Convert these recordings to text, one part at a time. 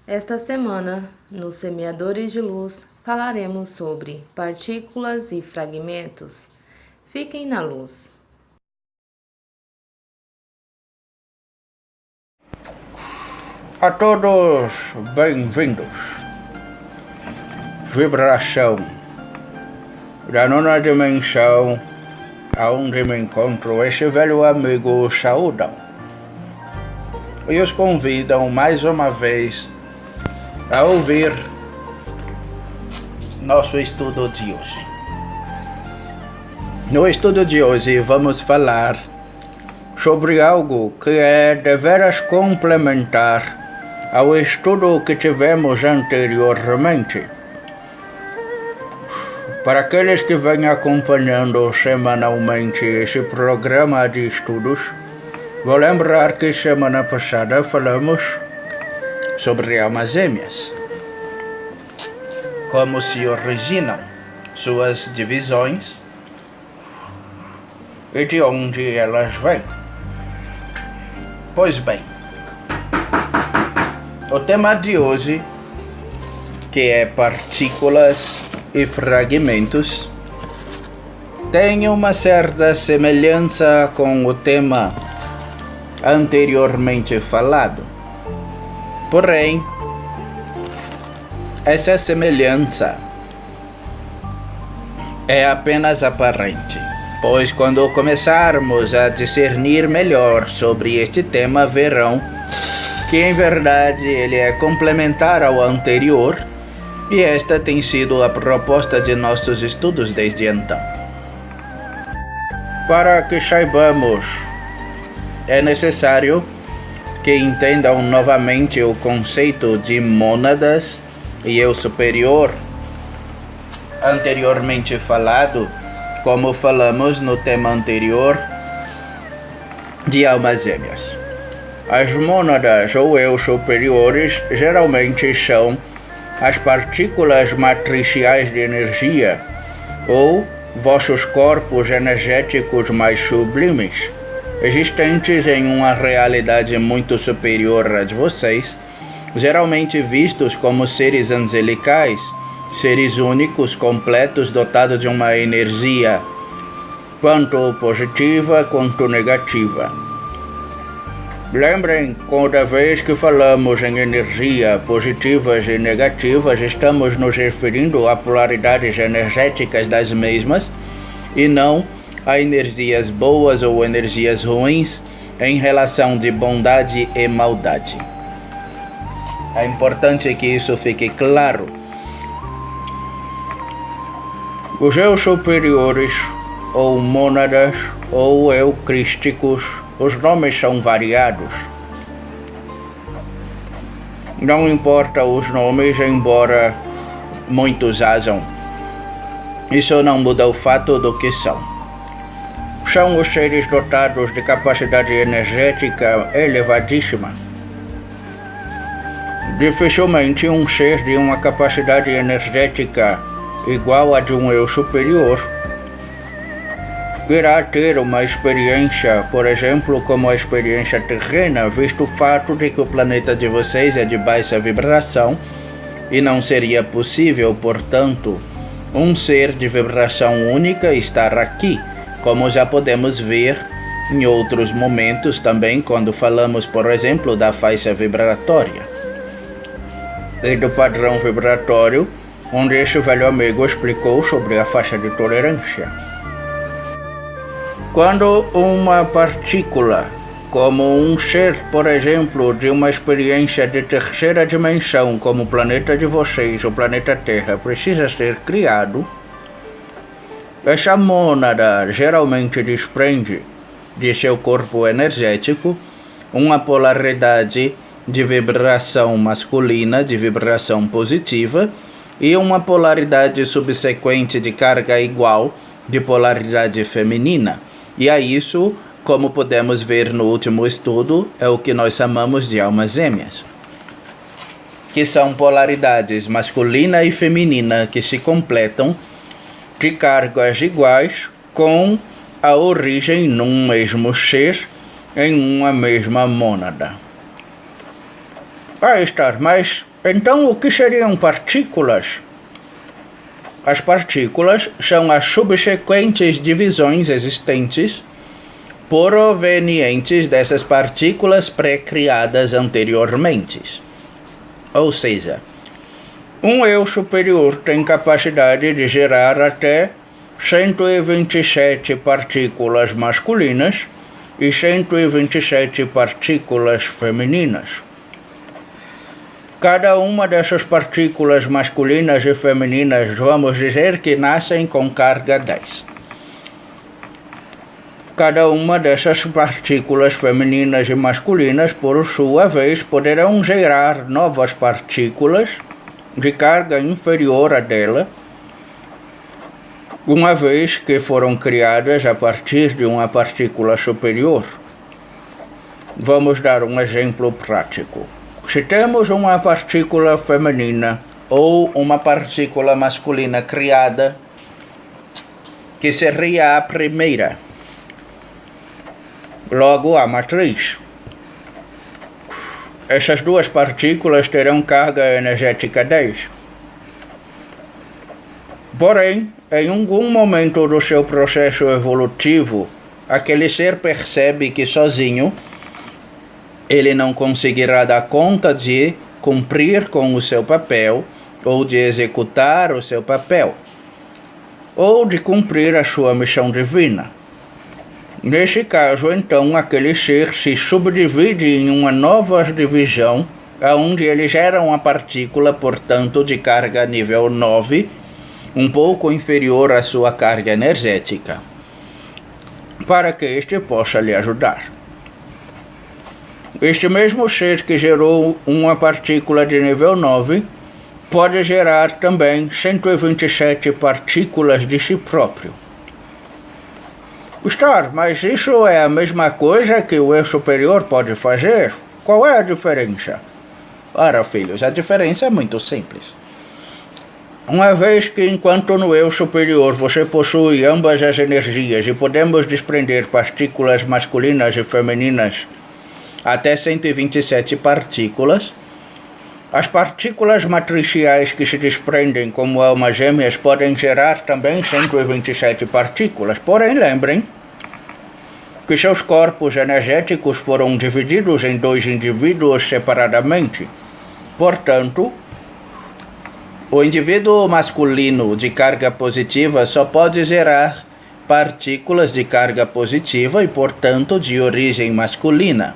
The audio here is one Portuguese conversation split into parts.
Esta semana, nos Semeadores de Luz, falaremos sobre partículas e fragmentos. Fiquem na luz. A todos, bem-vindos. Vibração da nona dimensão, aonde me encontro esse velho amigo saúdam. E os convidam mais uma vez a ouvir nosso estudo de hoje. No estudo de hoje vamos falar sobre algo que é deveras complementar ao estudo que tivemos anteriormente. Para aqueles que vêm acompanhando semanalmente esse programa de estudos, vou lembrar que semana passada falamos sobre almas gêmeas, como se originam, suas divisões e de onde elas vêm. Pois bem, o tema de hoje, que é partículas e fragmentos, tem uma certa semelhança com o tema anteriormente falado. Porém, essa semelhança é apenas aparente, pois quando começarmos a discernir melhor sobre este tema, verão que em verdade ele é complementar ao anterior, e esta tem sido a proposta de nossos estudos desde então. Para que saibamos, é necessário que entendam novamente o conceito de mônadas e eu superior, anteriormente falado, como falamos no tema anterior de almas gêmeas. As mônadas ou eu superiores geralmente são as partículas matriciais de energia ou vossos corpos energéticos mais sublimes, existentes em uma realidade muito superior a de vocês, geralmente vistos como seres angelicais, seres únicos, completos, dotados de uma energia tanto positiva quanto negativa. Lembrem, toda vez que falamos em energia positivas e negativas, estamos nos referindo a polaridades energéticas das mesmas e não a energias boas ou energias ruins em relação de bondade e maldade. É importante que isso fique claro. Os eu superiores, ou mônadas, ou eu crísticos, os nomes são variados. Não importa os nomes, embora muitos hajam. Isso não muda o fato do que são. São os seres dotados de capacidade energética elevadíssima. Dificilmente um ser de uma capacidade energética igual a de um eu superior irá ter uma experiência, por exemplo, como a experiência terrena, visto o fato de que o planeta de vocês é de baixa vibração e não seria possível, portanto, um ser de vibração única estar aqui, como já podemos ver em outros momentos também, quando falamos, por exemplo, da faixa vibratória e do padrão vibratório, onde este velho amigo explicou sobre a faixa de tolerância. Quando uma partícula, como um ser, por exemplo, de uma experiência de terceira dimensão, como o planeta de vocês, o planeta Terra, precisa ser criado, essa mônada geralmente desprende de seu corpo energético uma polaridade de vibração masculina, de vibração positiva, e uma polaridade subsequente de carga igual de polaridade feminina. E a isso, como podemos ver no último estudo, é o que nós chamamos de almas gêmeas, que são polaridades masculina e feminina que se completam de cargas iguais com a origem num mesmo ser, em uma mesma mônada. Para estar mais Então, o que seriam partículas? As partículas são as subsequentes divisões existentes provenientes dessas partículas pré-criadas anteriormente. Ou seja, um eu superior tem capacidade de gerar até 127 partículas masculinas e 127 partículas femininas. Cada uma dessas partículas masculinas e femininas, vamos dizer que nascem com carga 10. Cada uma dessas partículas femininas e masculinas, por sua vez, poderão gerar novas partículas de carga inferior à dela, uma vez que foram criadas a partir de uma partícula superior. Vamos dar um exemplo prático. Se temos uma partícula feminina ou uma partícula masculina criada, que seria a primeira, logo a matriz. Essas duas partículas terão carga energética 10. Porém, em algum momento do seu processo evolutivo, aquele ser percebe que sozinho ele não conseguirá dar conta de cumprir com o seu papel, ou de executar o seu papel, ou de cumprir a sua missão divina. Neste caso, então, aquele ser se subdivide em uma nova divisão, onde ele gera uma partícula, portanto, de carga nível 9, um pouco inferior à sua carga energética, para que este possa lhe ajudar. Este mesmo ser que gerou uma partícula de nível 9 pode gerar também 127 partículas de si próprio. Star, mas isso é a mesma coisa que o eu superior pode fazer? Qual é a diferença? Ora, filhos, a diferença é muito simples. Uma vez que enquanto no eu superior você possui ambas as energias e podemos desprender partículas masculinas e femininas até 127 partículas, as partículas matriciais que se desprendem como almas gêmeas podem gerar também 127 partículas. Porém, lembrem que seus corpos energéticos foram divididos em dois indivíduos separadamente. Portanto, o indivíduo masculino de carga positiva só pode gerar partículas de carga positiva e, portanto, de origem masculina.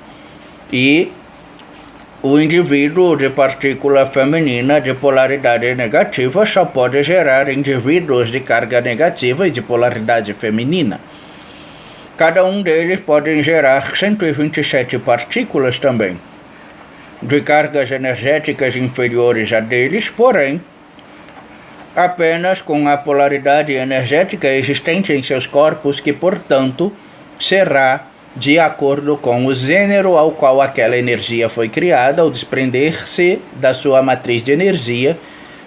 E o indivíduo de partícula feminina de polaridade negativa só pode gerar indivíduos de carga negativa e de polaridade feminina. Cada um deles pode gerar 127 partículas também, de cargas energéticas inferiores a deles, porém, apenas com a polaridade energética existente em seus corpos, que, portanto, será de acordo com o gênero ao qual aquela energia foi criada, ao desprender-se da sua matriz de energia,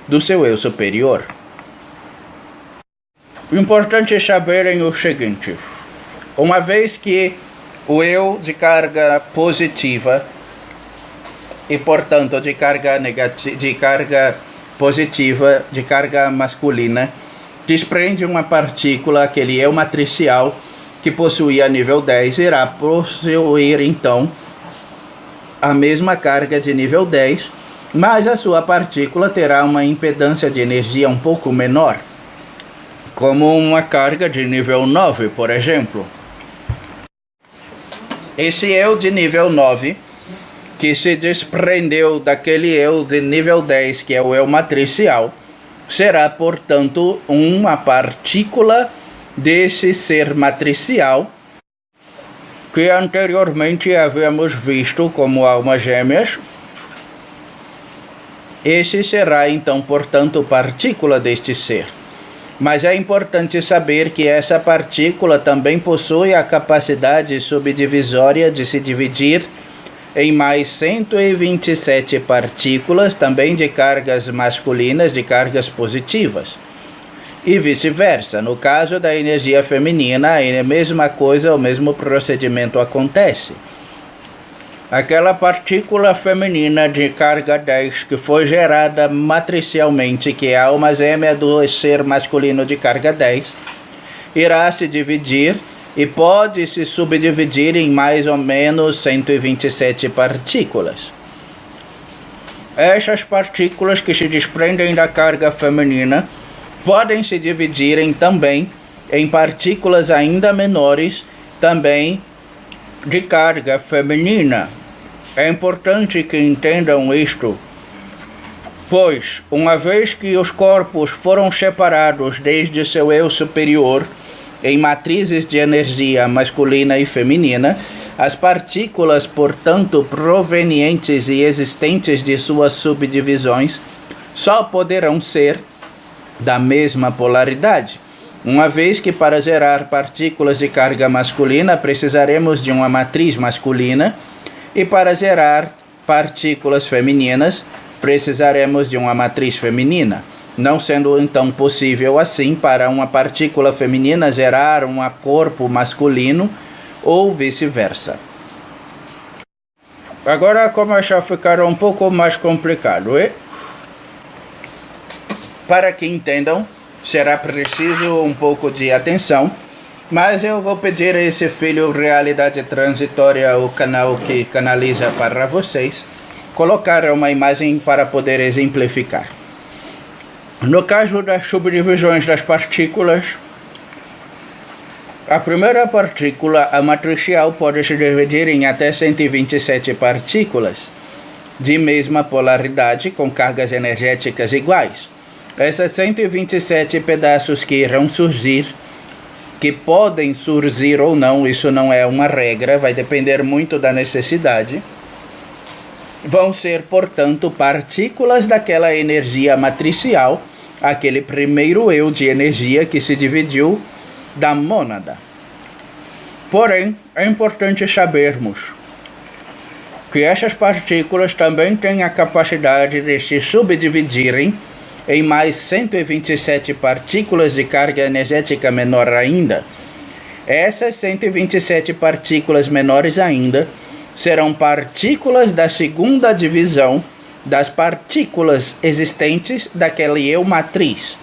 do seu eu superior. Importante é saberem o seguinte: uma vez que o eu de carga positiva e, portanto, de carga negativa, de carga positiva, de carga masculina, desprende uma partícula, aquele eu matricial, que possuía nível 10, irá possuir então a mesma carga de nível 10, mas a sua partícula terá uma impedância de energia um pouco menor, como uma carga de nível 9, por exemplo. Esse eu de nível 9, que se desprendeu daquele eu de nível 10, que é o eu matricial, será, portanto, uma partícula desse ser matricial que anteriormente havíamos visto como almas gêmeas. Esse será então, portanto, partícula deste ser. Mas é importante saber que essa partícula também possui a capacidade subdivisória de se dividir em mais 127 partículas, também de cargas masculinas, de cargas positivas. E vice-versa. No caso da energia feminina, a mesma coisa, o mesmo procedimento acontece. aquela partícula feminina de carga 10 que foi gerada matricialmente, que é a alma gêmea do ser masculino de carga 10, irá se dividir e pode se subdividir em mais ou menos 127 partículas. Essas partículas que se desprendem da carga feminina podem se dividir também em partículas ainda menores, também de carga feminina. É importante que entendam isto, pois, uma vez que os corpos foram separados desde seu eu superior em matrizes de energia masculina e feminina, as partículas, portanto, provenientes e existentes de suas subdivisões, só poderão ser da mesma polaridade, uma vez que para gerar partículas de carga masculina precisaremos de uma matriz masculina e para gerar partículas femininas precisaremos de uma matriz feminina, não sendo então possível assim para uma partícula feminina gerar um corpo masculino ou vice-versa. Agora começa a ficar um pouco mais complicado, Para que entendam, será preciso um pouco de atenção, mas eu vou pedir a esse filho Realidade Transitória, o canal que canaliza para vocês, colocar uma imagem para poder exemplificar. No caso das subdivisões das partículas, a primeira partícula, a matricial, pode se dividir em até 127 partículas de mesma polaridade com cargas energéticas iguais. Essas 127 pedaços que irão surgir, que podem surgir ou não, isso não é uma regra, vai depender muito da necessidade, vão ser, portanto, partículas daquela energia matricial, aquele primeiro eu de energia que se dividiu da mônada. Porém, é importante sabermos que essas partículas também têm a capacidade de se subdividirem em mais 127 partículas de carga energética menor ainda. Essas 127 partículas menores ainda serão partículas da segunda divisão das partículas existentes daquele eu matriz.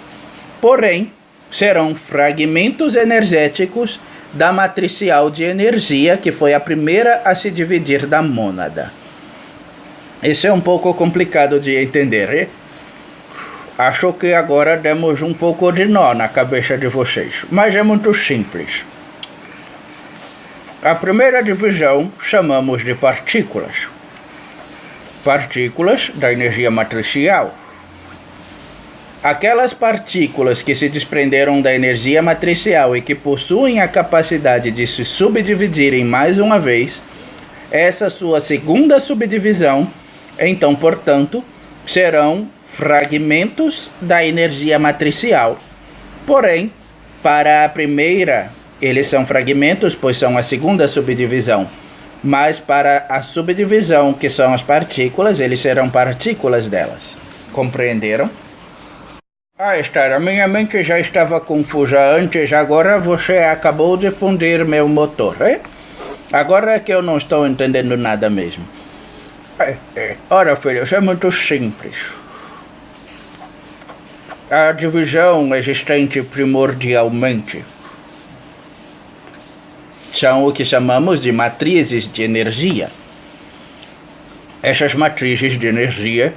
Porém, serão fragmentos energéticos da matricial de energia, que foi a primeira a se dividir da mônada. Isso é um pouco complicado de entender, Acho que agora demos um pouco de nó na cabeça de vocês, mas é muito simples. A primeira divisão chamamos de partículas. Partículas da energia matricial. Aquelas partículas que se desprenderam da energia matricial e que possuem a capacidade de se subdividirem mais uma vez, essa sua segunda subdivisão, então, portanto, serão fragmentos da energia matricial. Porém, para a primeira, eles são fragmentos, pois são a segunda subdivisão. Mas para a subdivisão, que são as partículas, eles serão partículas delas. Compreenderam? Esther, a minha mente já estava confusa antes, agora você acabou de fundir meu motor, Agora é que eu não estou entendendo nada mesmo. Ora, filho, isso é muito simples. A divisão existente primordialmente são o que chamamos de matrizes de energia. Essas matrizes de energia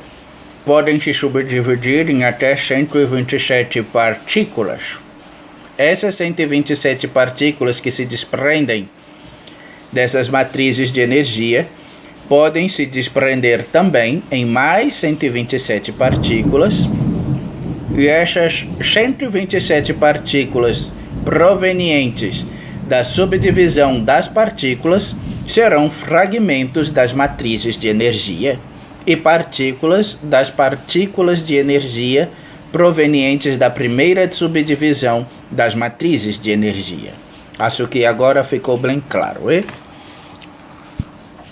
podem se subdividir em até 127 partículas. Essas 127 partículas que se desprendem dessas matrizes de energia podem se desprender também em mais 127 partículas, e essas 127 partículas provenientes da subdivisão das partículas serão fragmentos das matrizes de energia e partículas das partículas de energia provenientes da primeira subdivisão das matrizes de energia. Acho que agora ficou bem claro,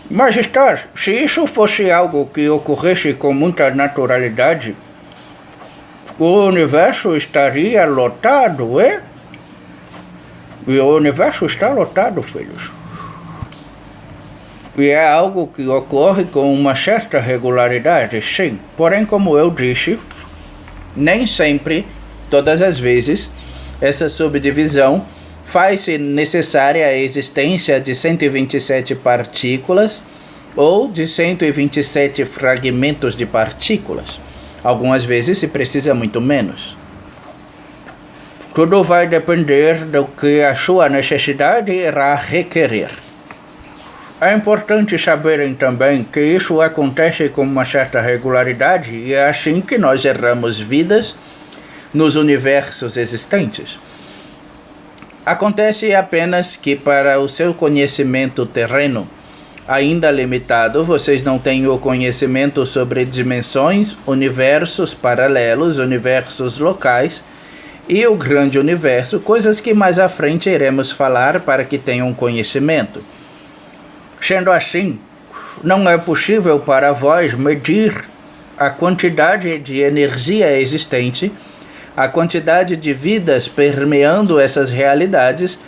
Mas, Esther, se isso fosse algo que ocorresse com muita naturalidade, o universo estaria lotado, E o universo está lotado, filhos. E é algo que ocorre com uma certa regularidade, sim. Porém, como eu disse, nem sempre, todas as vezes, essa subdivisão faz-se necessária a existência de 127 partículas ou de 127 fragmentos de partículas. Algumas vezes se precisa muito menos. Tudo vai depender do que a sua necessidade irá requerer. É importante saberem também que isso acontece com uma certa regularidade e é assim que nós erramos vidas nos universos existentes. Acontece apenas que para o seu conhecimento terreno, ainda limitado, vocês não têm o conhecimento sobre dimensões, universos paralelos, universos locais e o grande universo, coisas que mais à frente iremos falar para que tenham conhecimento. Sendo assim, não é possível para vós medir a quantidade de energia existente, a quantidade de vidas permeando essas realidades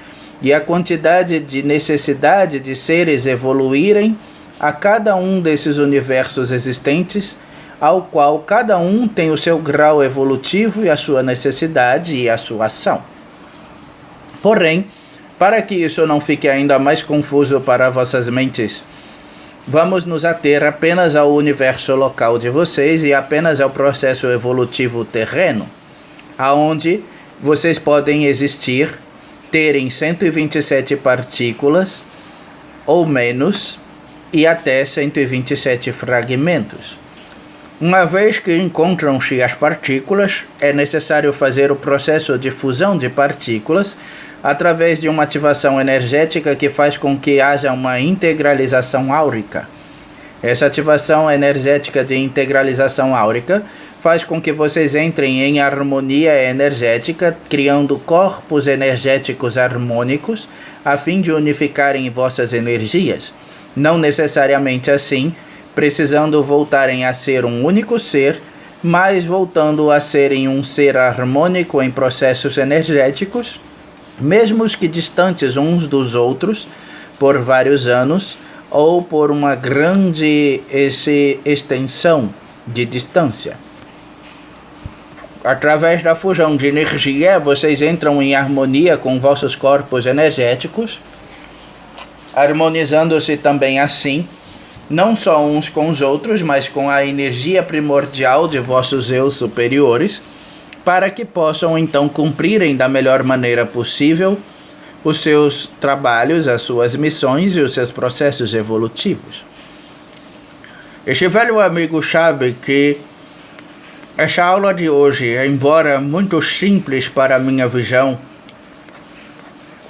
e a quantidade de necessidade de seres evoluírem a cada um desses universos existentes, ao qual cada um tem o seu grau evolutivo e a sua necessidade e a sua ação. Porém, para que isso não fique ainda mais confuso para vossas mentes, vamos nos ater apenas ao universo local de vocês e apenas ao processo evolutivo terreno, aonde vocês podem existir, terem 127 partículas ou menos e até 127 fragmentos. Uma vez que encontram-se as partículas, é necessário fazer o processo de fusão de partículas através de uma ativação energética que faz com que haja uma integralização áurica. Essa ativação energética de integralização áurica faz com que vocês entrem em harmonia energética, criando corpos energéticos harmônicos, a fim de unificarem vossas energias. Não necessariamente assim, precisando voltarem a ser um único ser, mas voltando a serem um ser harmônico em processos energéticos, mesmo que distantes uns dos outros por vários anos ou por uma grande extensão de distância. Através da fusão de energia, vocês entram em harmonia com vossos corpos energéticos, harmonizando-se também assim, não só uns com os outros, mas com a energia primordial de vossos eus superiores, para que possam então cumprirem da melhor maneira possível os seus trabalhos, as suas missões e os seus processos evolutivos. Este velho amigo sabe que essa aula de hoje, embora muito simples para a minha visão,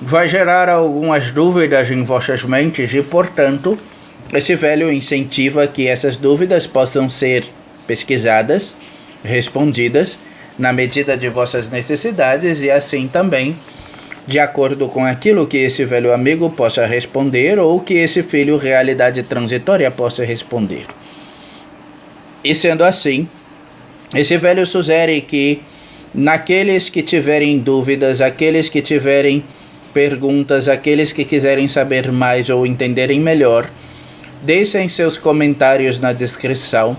vai gerar algumas dúvidas em vossas mentes e, portanto, esse velho incentiva que essas dúvidas possam ser pesquisadas, respondidas, na medida de vossas necessidades e assim também de acordo com aquilo que esse velho amigo possa responder ou que esse filho realidade transitória possa responder. E sendo assim, esse velho sugere que naqueles que tiverem dúvidas, aqueles que tiverem perguntas, aqueles que quiserem saber mais ou entenderem melhor, deixem seus comentários na descrição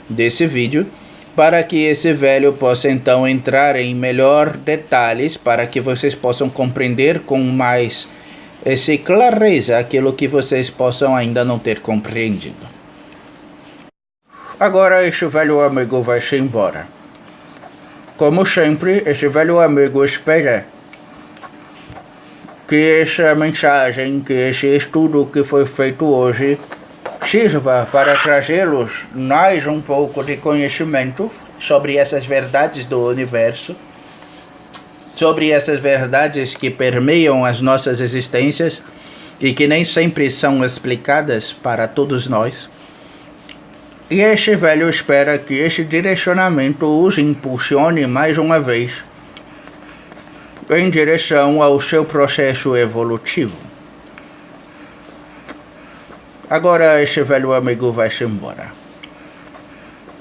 desse vídeo, para que esse velho possa então entrar em melhor detalhes, para que vocês possam compreender com mais clareza aquilo que vocês possam ainda não ter compreendido. Agora este velho amigo vai-se embora. Como sempre, este velho amigo espera que essa mensagem, que esse estudo que foi feito hoje sirva para trazê-los mais um pouco de conhecimento sobre essas verdades do universo, sobre essas verdades que permeiam as nossas existências e que nem sempre são explicadas para todos nós. E este velho espera que este direcionamento os impulsione mais uma vez em direção ao seu processo evolutivo. Agora este velho amigo vai-se embora.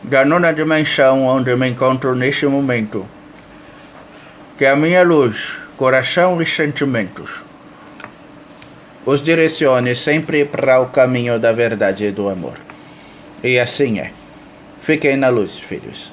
Da nona dimensão onde me encontro neste momento, que a minha luz, coração e sentimentos os direcione sempre para o caminho da verdade e do amor. E assim é. Fiquem na luz, filhos.